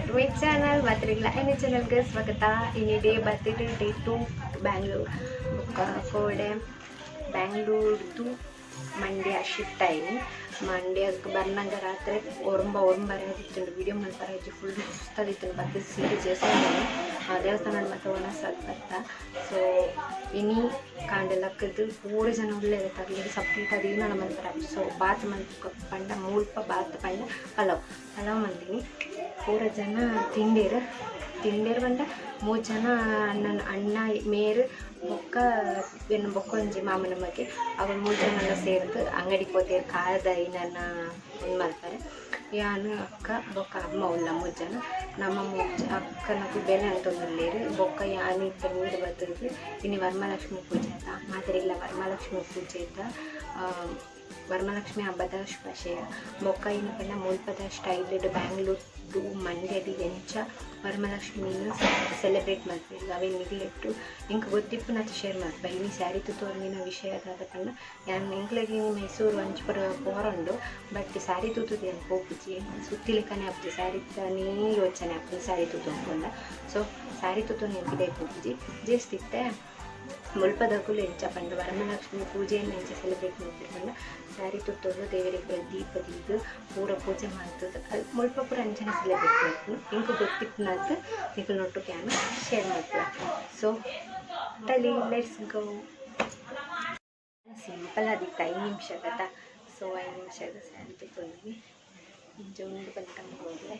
To my channel ಮಾತ್ರಿಲ್ಲ any ಚಾನಲ್ಗೆ ಸ್ವಾಗತ. ಇನಿ ಡೇ ಬರ್ತಿದೆ ಡೇ 2 ಬ್ಯಾಂಗ್ಳೂರ್ ಬೊಕ್ಕ ಕೋಡೆ ಬ್ಯಾಂಗ್ಳೂರ್ದು ಮಂಡ್ಯ ಶಿಫ್ಟ್ ಆಯ್ನಿ. ಮಂಡ್ಯಕ್ಕೆ ಬರ್ನಂಗ ರಾತ್ರಿ ಒರಂಬರೆ ಆದಿತ್ತುಂಡು ವಿಡಿಯೋ ಮಲ್ಪರಾಜಿ ಫುಲ್ ಸುಸ್ತಾದಿತ್ತು ಬರ್ದು ಸೀರೆ చేసాను ದೇವಸ್ಥಾನ ಮತ್ತೆ ಒಣ ಸ್ವಲ್ಪ. ಸೊ ಇನಿ ಕಾಂಡಲಕ್ಕದು ಪೂರ ಜನ ಒಳ್ಳೆಯದು ತರಲಿಗೆ ಸಪ್ರೇಟ್ ಅದು ನಾನು ಮಲ್ಪರಾಜಿ. ಸೊ ಬಾತ್ ಮಲ್ಪ ಪಂಡ ಮೂಲ್ಪ ಬಾತ್ ಪಂಡ ಪಲಾವ್ ಮಂದಿನಿ ಪೂರ ಜನ ತಿಂಡೇರು ಬಂದ 3 ಜನ ಅಣ್ಣ ಮೇರು ಬೊಕ್ಕ ಏನು ಬೊಕ್ಕ ಒಂಜಿ ಮಾಮನ ಮಗೆ ಅವ್ರು 3 ಜನ ಸೇರ್ದು ಅಂಗಡಿಗೆ ಹೋದೇರು ಕಾದ ನನ್ನ ಒಂದು ಮಾಡ್ತಾರೆ. ಯಾನು ಅಕ್ಕ ಬೊಕ್ಕ ಅಮ್ಮ ಉಲ್ಲ 3 ಜನ ನಮ್ಮ ಅಕ್ಕನకు ಬೆಲೆ ಅಂತೊಂದುಲ್ಲೇರು ಬೊಕ್ಕ ಯಾನು ಇತ್ತ ನೀರು ಬರ್ತದೆ. ಇನ್ನು ವರಮಹಾಲಕ್ಷ್ಮಿ ಪೂಜೆ ಆಯ್ತಾ ಮಾತ್ರಿಲ್ಲ ವರಮಹಾಲಕ್ಷ್ಮಿ ಪೂಜೆ ಆಯ್ತಾ ವರಮಹಾಲಕ್ಷ್ಮಿ ಹಬ್ಬದ ಶುಭಾಶಯ ಬೊಕ್ಕ ಇನ್ನು ಪಂಡ ಮುಲ್ಪದ ಸ್ಟೈಲ್ಡ್ ಬ್ಯಾಂಗ್ಳೂರ್ದು ಮಂಡ್ಯದ ಎಂಚ ವರಮಹಾಲಕ್ಷ್ಮಿನ ಸೆಲೆಬ್ರೇಟ್ ಮಾಡ್ತೀವಿ ಅವೇನು ಇಟ್ಟು ಇಂಕ ಗೊತ್ತಿಪ್ಪು ನಾನು ಶೇರ್ ಮಾಡ್ಬಾ ಇನ್ನು ಸ್ಯಾರಿ ತೂತುವಂದಿನ ವಿಷಯ ಅದಾದ ಪಂಡ ನಾನು ಇಂಕ್ಲೆಗೆ ಮೈಸೂರು ಹಂಚ್ಪುರ ಪೋರಂಡು ಬಟ್ ಸ್ಯಾರಿ ತೂತುದು ಏನು ಹೋಗುಜಿ ಸುತ್ತಿಲಿಕ್ಕನೆ ಆಗ್ತದೆ ಸ್ಯಾರಿ ತಾನೇ ಯೋಚನೆ ಆಗ್ತದೆ ಸ್ಯಾರಿ ತೂತು ಅಂದ್ಕೊಂಡ. ಸೊ ಸ್ಯಾರಿ ತೂತು ನೆನಪಿದೆ ಹೋಗುಜಿ ಜೇಸ್ತಿತ್ತೆ ಮುಲ್ಪದಕ್ಕೂ ಎಂಚ ಪಂಡ ವರಮಹಾಲಕ್ಷ್ಮಿ ಪೂಜೆಯನ್ನು ಎಂಚ ಸೆಲೆಬ್ರೇಟ್ ಮಾಡ್ತಿರ್ಕೊಂಡ ಸ್ಯಾರಿ ತುತ್ತೊಂದು ದೇವರಿಗೆ ದೀಪದಿದ್ದು ಪೂರ ಪೂಜೆ ಮಾಡ್ತದೆ ಅದು ಮುಲ್ಪ ಪೂರ ಅಂಚನೆ ಸೆಲೆಬ್ರೇಟ್ ಮಾಡ್ತೀನಿ ಇಂಕ ಗೊತ್ತಿಪ್ಪನಾದ್ದು ನಿಖಲ್ ನೊಟ್ಟು ಕ್ಯಾನ್ ಶೇರ್ ಮಾಡ್ತೀವಿ. ಸೊ ತಲಿ ಲೆಟ್ಸ್ ಗೋ. ಸಿಂಪಲ್ ಆದಿತ್ತು 5 ನಿಮಿಷ ಕಥ. ಸೊ 5 ನಿಮಿಷದ ಸ್ಯಾರಿ ತುತ್ತೊಂದಿಗೆ ಜೊಂಡು ಬಂದು ಕಮ್ಮಿ ಹೋಗಲೆ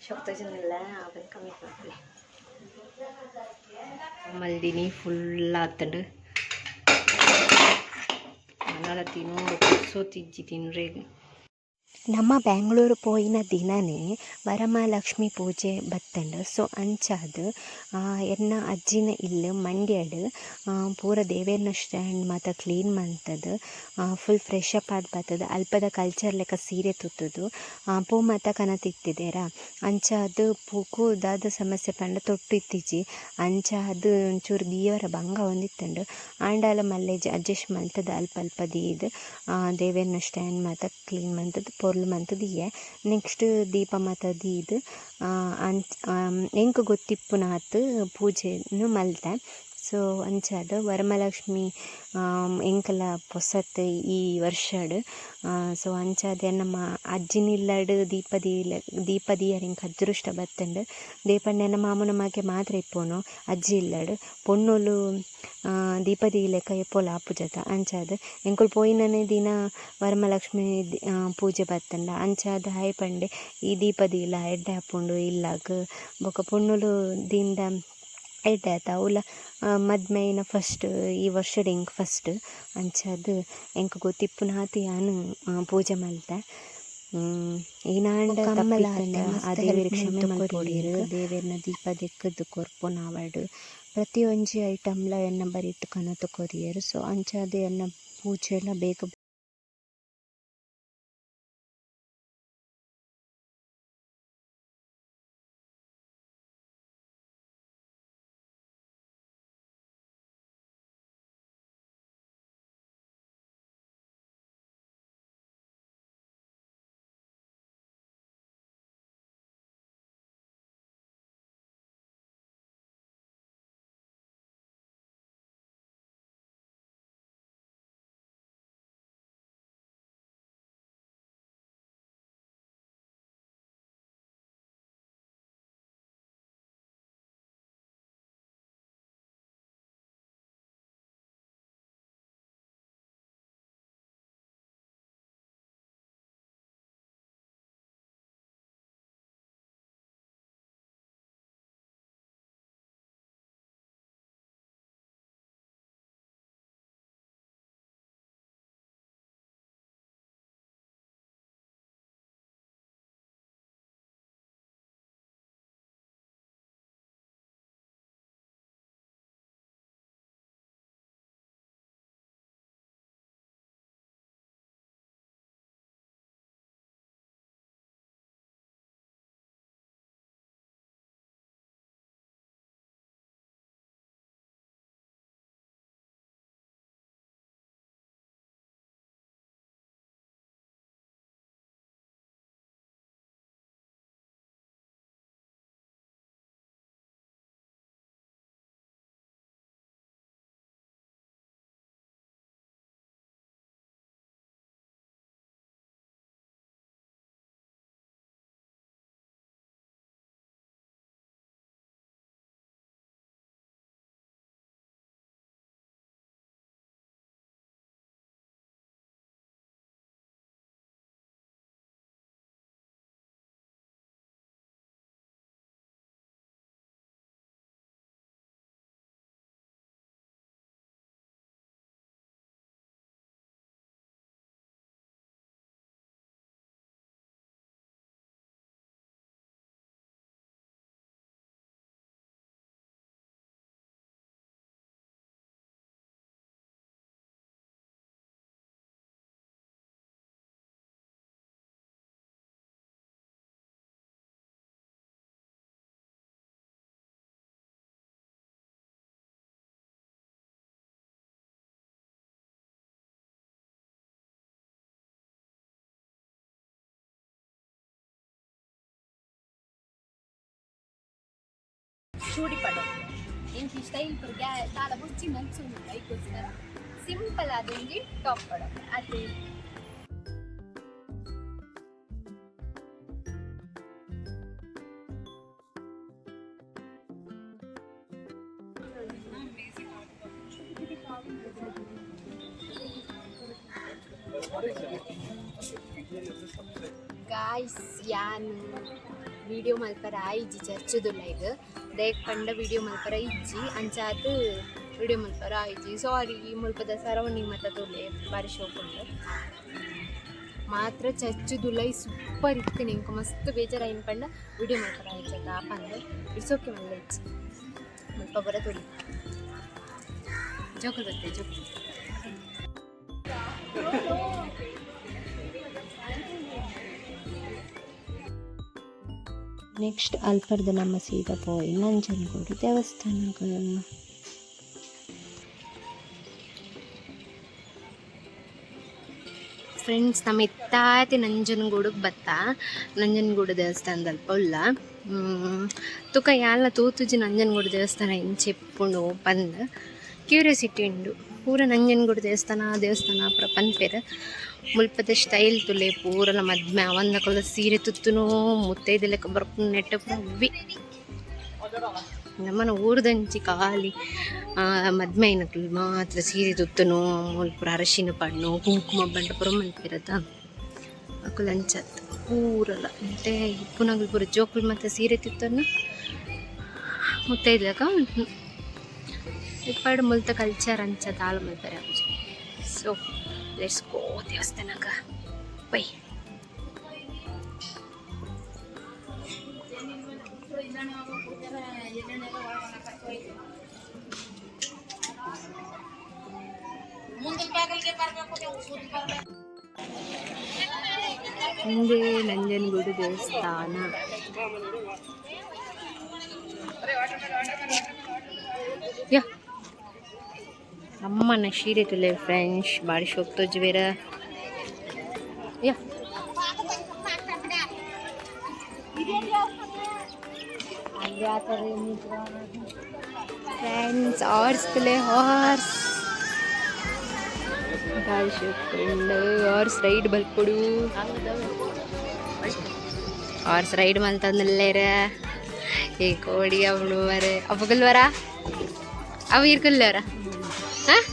ಶಕ್ತ ಜನಲ್ಲ ಬಂದು ಕಮ್ಮಿ ಹೋಗಲೆ ಮಲ್ದಿನಿ ಫುಲ್ ಆತಂಡು ಮನಾಲ ತಿನ್ನೋಡು ಕುಸೋತಿಜ್ಜಿ ತಿನ್ರೇಗ. ನಮ್ಮ ಬ್ಯಾಂಗ್ಳೂರು ಪೋಯಿನ ದಿನನೇ ವರಮಹಾಲಕ್ಷ್ಮಿ ಪೂಜೆ ಬತ್ತಂಡು. ಸೊ ಅಂಚಾದು ಎನ್ನ ಅಜ್ಜಿನ ಇಲ್ಲಿ ಮಂಡ್ಯಡ್ ಪೂರ ದೇವೇರ್ನ ಸ್ಟ್ಯಾಂಡ್ ಮತ್ತು ಕ್ಲೀನ್ ಮಂತದ್ದು ಫುಲ್ ಫ್ರೆಶ್ ಅಪ್ ಆದ್ ಬರ್ತದೆ. ಅಲ್ಪದ ಕಲ್ಚರ್ ಲೆಕ್ಕ ಸೀರೆ ತುತ್ತದು ಪೂ ಮಾತ ಕನ ತಿಕ್ತಿದ್ದೇರ ಅಂಚಾದು ಪೂಕು ದಾದ ಸಮಸ್ಯೆ ಪಂಡ ತೊಟ್ಟು ಇತ್ತೀಚಿ ಅಂಚಾದು ಒಂಚೂರು ದೇವರ ಭಂಗ ಹೊಂದಿತ್ತಂಡು ಆಂಡಾಲ ಮಲ್ಲೇಜ್ ಅಡ್ಜಸ್ಟ್ ಮಂತದ್ದು ಅಲ್ಪ ದೀದು ದೇವೇರ್ನ ಸ್ಟ್ಯಾಂಡ್ ಮತ್ತು ಕ್ಲೀನ್ ಮಂತದ್ದು ಪೊರ್ಲು ಮಂತದಿಯೆ ನೆಕ್ಸ್ಟ್ ದೀಪ ಮಾತ ದೀದು ಎಂಕ್ ಗೊತ್ತಿಪ್ಪುನಾತ್ ಪೂಜೆನು ಮಲ್ತೆ. ಸೊ ಅಂಚಾದ ವರಮಹಾಲಕ್ಷ್ಮಿ ಎಂಕಲ ಪೊಸತ್ ಈ ವರ್ಷಡ್. ಸೊ ಅಂಚಾದ ನಮ್ಮ ಅಜ್ಜಿನಿಲ್ಲಡ್ ದೀಪದಿಯರ್ ಎಂಕ್ ಅದೃಷ್ಟ ಬತ್ತಂಡು ದೇಪಂಡ ಎನ್ನ ಮಾಮನ ಮಾಕೆ ಮಾತ್ರ ಇಪ್ಪೋನು ಅಜ್ಜಿ ಇಲ್ಲಡ್ ಪೊಣ್ಣೊಲು ದೀಪದಿ ಲೆಕ್ಕ ಎಪ್ಪೋಲ ಆಪುಜತ ಅಂಚಾದ ಎಂಕುಲು ಪೋಯಿನನೆ ದಿನ ವರಮಹಾಲಕ್ಷ್ಮಿ ಪೂಜೆ ಬತ್ತಂಡ ಅಂಚಾದ ಹಾಯ್ ಪಂಡೆ ಈ ದೀಪದಿ ಇಲ್ಲ ಎಡ್ಡೆ ಹಾಪುಂಡು ಇಲ್ಲಾಗ ಬೊಕ ಪೊಣ್ಣುಲು ದಿಂದ ಎಡ್ಡೆ ಆತ ಅವಳ ಮದ್ಮೆಯಿನ ಫಸ್ಟ್ ಈ ವರ್ಷದ ಎಂಕ್ ಫಸ್ಟ್ ಅಂಚಾದ ಎಂಕ್ ಗೊತ್ತಿಪ್ಪುನ ಹಾತಿ ಯಾನು ಪೂಜೆ ಮಲ್ತೆ. ಏನಾಂಡ ಆ ದೇವಿರ ಕ್ಷಮೆ ಮಲ್ಪೊಡೀರು ದೇವೇರ್ನ ದೀಪ ದೆಕ್ಕದ್ದು ಕೊರ್ಪೊನಾವಡ್ ಪ್ರತಿ ಒಂಜಿ ಐಟಮ್ಲ ಎನ್ನ ಬರಿಟ್ ಕನತು ಕೊರಿಯರು. ಸೊ ಅಂಚಾದ ಎನ್ನ ಪೂಜೆಲ ಬೇಗ ಚೂಡಿ ಪಡ ಎಂಕಿ ಸ್ಟೈಲ್ ಪುರ್ಗೆ ತಾಲ ಬುಚ್ಚಿ ಮನ್ಸೂನು ಐಕೋಸ್ಕರ ಸಿಂಪಲ್ ಆದೊಂಜಿ ಟಾಪ್ ಪಡ ಅದೇ ಗಾಯ್ಸ್ ಯಾನು ವಿಡಿಯೋ ಮಲ್ಪರ ಇಜ್ಜಿ ಚರ್ಚದುಲ್ಲ ಇದು ದೇಕ್ ಪಂಡ ವಿಡಿಯೋ ಮಲ್ಪರ ಇಜ್ಜಿ ಅಂಚಾತು ವಿಡಿಯೋ ಮಲ್ಪರ ಇಜ್ಜಿ ಸಾರಿ ಮುಲ್ಪದ ಸರೌಂಡಿಂಗ್ ಮತ್ತೆ ತೋಲೆ ಬಾರಿ ಶೋಕ್ ಉಂಟು ಮಾತ್ರ ಚರ್ಚದುಲ್ಲ ಸೂಪರ್ ಇತ್ತು ನಿಂಗೆ ಮಸ್ತ್ ಬೇಜಾರಾಯಿನ ಪಂಡ ವಿಡಿಯೋ ಮಲ್ಪರ ಇಜ್ಜದ ಪಂದು ಇಟ್ಸ್ ಓಕೆ ಮಲ್ಲ ಇಜ್ಜಿ ಮುಲ್ಪ ಬರ ತೊಳಿ ಜೋಕಲ್ ಬರ್ತೇ ಜೋಕಲ್ ನೆಕ್ಸ್ಟ್ ಅಲ್ಪರ್ದ ನಮ್ಮ ಸೀದಾ ಪೋಯಿ ನಂಜನಗೂಡು ದೇವಸ್ಥಾನಕ್ಕೆ. ಫ್ರೆಂಡ್ಸ್ ನಮ್ಮ ಎತ್ತಾತಿ ನಂಜನಗೂಡಿಗೆ ನಂಜನಗೂಡು ದೇವಸ್ಥಾನದಲ್ಲಿ ಪೊಲ್ಲ ತುಕ ಯಾಲ ತೂತುಜಿ ನಂಜನಗೂಡು ದೇವಸ್ಥಾನ ಇಂಚೆಪ್ಪುಂಡು ಪಂದ್ ಕ್ಯೂರಿಯಾಸಿಟಿ ಉಂಡು ಪೂರ ನಂಜನಗೂಡು ದೇವಸ್ಥಾನ ಪೂರ ಪನ್ಪೆರ್ ಮುಲ್ಪದ ಸ್ಟೈಲ್ ತುಲೆ ಪೂರಲ ಮದ್ಮೆ ಅವಂದ ಕೊಲ್ಲ ಸೀರೆ ತುತ್ತುನೂ ಮುತ್ತೈದೆ ಲೆಕ್ಕ ಬರ್ಕೊಂಡು ನೆಟ್ಟ ಪೂರ ಉವ್ವಿ ನಮ್ಮನ ಊರ್ದಂಚಿ ಖಾಲಿ ಮದ್ಮೆ ಐನಕ್ಲು ಮಾತ್ರ ಸೀರೆ ತುತ್ತುನು ಮುಲ್ಪುರ ಅರಶಿನ ಪಣ್ಣು ಕುಂಕುಮ ಬಂಡ ಪುರ ಮಲ್ಪಿರತ್ತ ಅಕ್ಕುಲು ಅಂಚತ್ತು ಪೂರಲ ಮತ್ತೆ ಇಪ್ಪುನಗಲು ಪೂರ ಜೋಕುಲು ಮತ್ತು ಸೀರೆ ತುತ್ತನ್ನು ಮುತ್ತೈದೆ ಲೆಕ್ಕ ಇಪ್ಪಡು ಮುಲ್ತ ಕಲ್ಚರ್ ಅಂಚದ ಆಳು ಮಲ್ಪರೆ ಸೊ ಲೆಟ್ಸ್ ಗೋ ದೇವಸ್ಥಾನಕ್ಕೆ ಬೈ. ಮುಂದೆ ನಂಜನಗೂಡು ದೇವಸ್ಥಾನ ಯಾ ಅಮ್ಮನ ಸೀರೆ ತುಲೆ ಫ್ರೆಂಡ್ಸ್ ಬಾಡಿ ಶೋಕ್ ತೋಜ್ಬೇರ ಯಾ ಫ್ರೆಂಡ್ಸ್ ಹಾರ್ಸ್ ತುಲೆ ಹಾರ್ಸ್ ಬಾಡಿ ಶೋಕ್ ಹಾರ್ಸ್ ರೈಡ್ ಬಲ್ಕೊಡು ಹಾರ್ಸ್ ರೈಡ್ ಮಲ್ತಂದಲ್ಲೇರ ಈ ಕೋಡಿ ಅವಳು ಮರೆ ಅಪ್ಪಗಲ್ವರ ಅವ ಇರ್ಕಲ್ಲವರ ಹಾಂ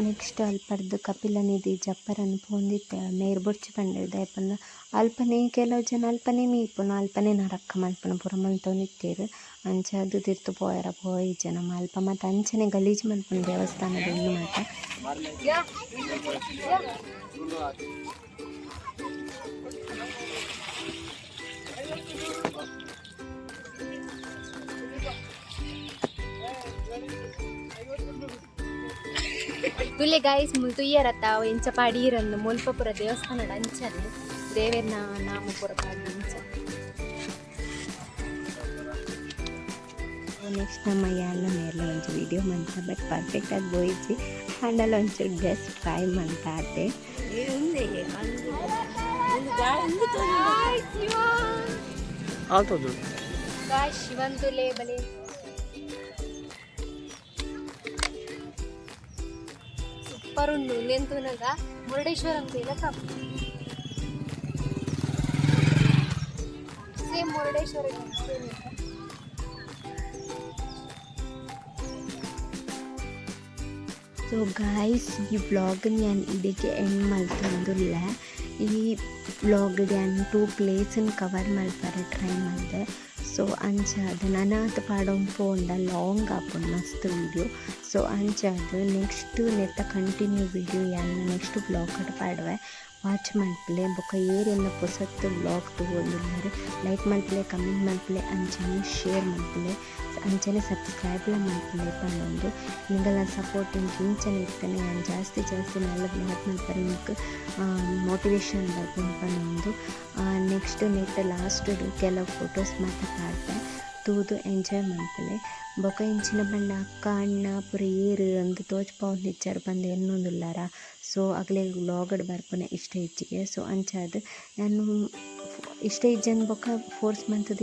ನೆಕ್ಸ್ಟ್ ಅಲ್ಪರ್ದು ಕಪಿಲ ನಿಧಿ ಜಪ್ಪರನ್ನು ಪೋಂದಿತ್ತೆ ಮೇರ್ ಬೊರ್ಚಿ ಪಂಡಿದೆ ಯಾಪಂದ ಅಲ್ಪನೆ ಕೆಲವು ಜನ ಅಲ್ಪನೆ ಮೀಪುನು ಅಲ್ಪನೆ ನರಕ್ಕ ಮಲ್ಪನ ಪೂರ ಮಲ್ತೊಂದಿತ್ತೇರು ಅಂಚ ಅದು ತಿರ್ತು ಪೋಯರ ಪೋಯಿ ಜನ ಮಲ್ಪ ಮತ್ತು ಅಂಚನೆ ಗಲೀಜು ಮಲ್ಪನ ದೇವಸ್ಥಾನದ ಇನ್ನು ಮಾತ ತುಲೆ ಗಾಯ್ಸ್ ತುಯ್ಯರತ್ತಾವ ಇಂಚ ಪಾಡೀರನ್ನು ಮುಲ್ಪಪುರ ದೇವಸ್ಥಾನದ ಅಂಚನೆ ದೇವೇರ್ನ ನಾಮ ಪುರ ಪಾಡಿ ಅಂಚ ನೆಕ್ಸ್ಟ್ ನಮ್ಮ ಯಾಲ ಮೇಲೆ ಒಂದು ವಿಡಿಯೋ ಮಂತ ಬಟ್ ಪರ್ಫೆಕ್ಟ್ ಆಗಿ ಬೋಯಿಸಿ ಹಂಡಲ್ಲ ಒಂಚೂರು ಡ್ರೆಸ್ ಟ್ರೈ ಮಂತ ಆತೆ ಶಿವನ್ ತುಲೆ ಬಲೆ ಸೂಪರ್ ಉಂಡು ನೆಂತುನಗ ಮುರುಡೇಶ್ವರ ಅಂತ ಇಲ್ಲ ಕಪ್ಪು same Murudeshwar same so guys ಈ ವ್ಲಾಗ್ ഞാൻ ಇದಕ್ಕೆ ಎಂಡ್ ಮಲ್ತೊಂದುಲ್ಲ ಈ ವ್ಲಾಗ್ ഞാൻ 2 ಪ್ಲೇಸನ್ನು ಕವರ್ ಮಲ್ಪರೆ ಟ್ರೈ ಮಾಡಿದೆ ಸೊ ಅಂಚಾದ ನನಾತ್ ಪಾಡೊಂದು ಪೋಂಡ ಲಾಂಗ್ ಆಪುಂಡು ಮಸ್ತ್ ವಿಡಿಯೋ ಸೊ ಅಂಚಾದ ನೆಕ್ಸ್ಟ್ ನೆತ್ತ ಕಂಟಿನ್ಯೂ ವಿಡಿಯೋ ಯಾನ್ ನೆಕ್ಸ್ಟ್ ಬ್ಲಾಗ್ ಅಟ್ ಪಾಡುವೆ ವಾಚ್ ಮಲ್ಪಲೆ ಬೊಕ್ಕ ಏರೆಲ್ಲ ಪೊಸತ್ತು ಬ್ಲಾಗ್ ತಗೊಂಡುಲ್ಲಾರೆ ಲೈಕ್ ಮಲ್ಪಲೆ ಕಮೆಂಟ್ ಮಲ್ಪಲೆ ಅಂಚನೆ ಶೇರ್ ಮಲ್ಪಲೆ ಅಂಚನೆ ಸಬ್ಸ್ಕ್ರೈಬ್ಲ ಮಲ್ಪಲೆ ಪನ್ನೊಂದು ನಿಂಗಲ ಸಪೋರ್ಟ್ ಇಂಚನೆ ಇರ್ತೇನೆ ನಾನು ಜಾಸ್ತಿ നല്ല ಬ್ಲಾಗ್ ಮಲ್ಪರೆ ನಿಮ್ಗೆ ಮೋಟಿವೇಶನ್ ಬರ್ಕೊಂಡು ಪನ್ನೊಂದು ನೆಕ್ಸ್ಟ್ ನೆಟ್ ಲಾಸ್ಟ್ ಕೆಲವು ಫೋಟೋಸ್ ಮಾತ್ರ ಪಾಡ್ದೆ ತೂದು ಎಂಜಾಯ್ ಮಲ್ಪಲೆ ಬೊಕ ಇಂಚಿನ ಬಂಡ ಅಕ್ಕ ಅಣ್ಣ ಪೂರ ಏರು ಅಂದು ತೋಚ್ಪೌಂದು ಇಚ್ಚಾರು ಬಂದು ಎನ್ನೊಂದುಲ್ಲಾರ ಸೊ ಅಗ್ಲೇ ವ್ಲಾಗಡ್ ಬರ್ಪುನೆ ಇಷ್ಟ ಹೆಚ್ಚಿಗೆ ಸೊ ಅಂಚಾದ ನಾನು ಇಷ್ಟ ಇಜ್ಜನ್ ಬೊಕ ಫೋರ್ಸ್ ಮಂತದ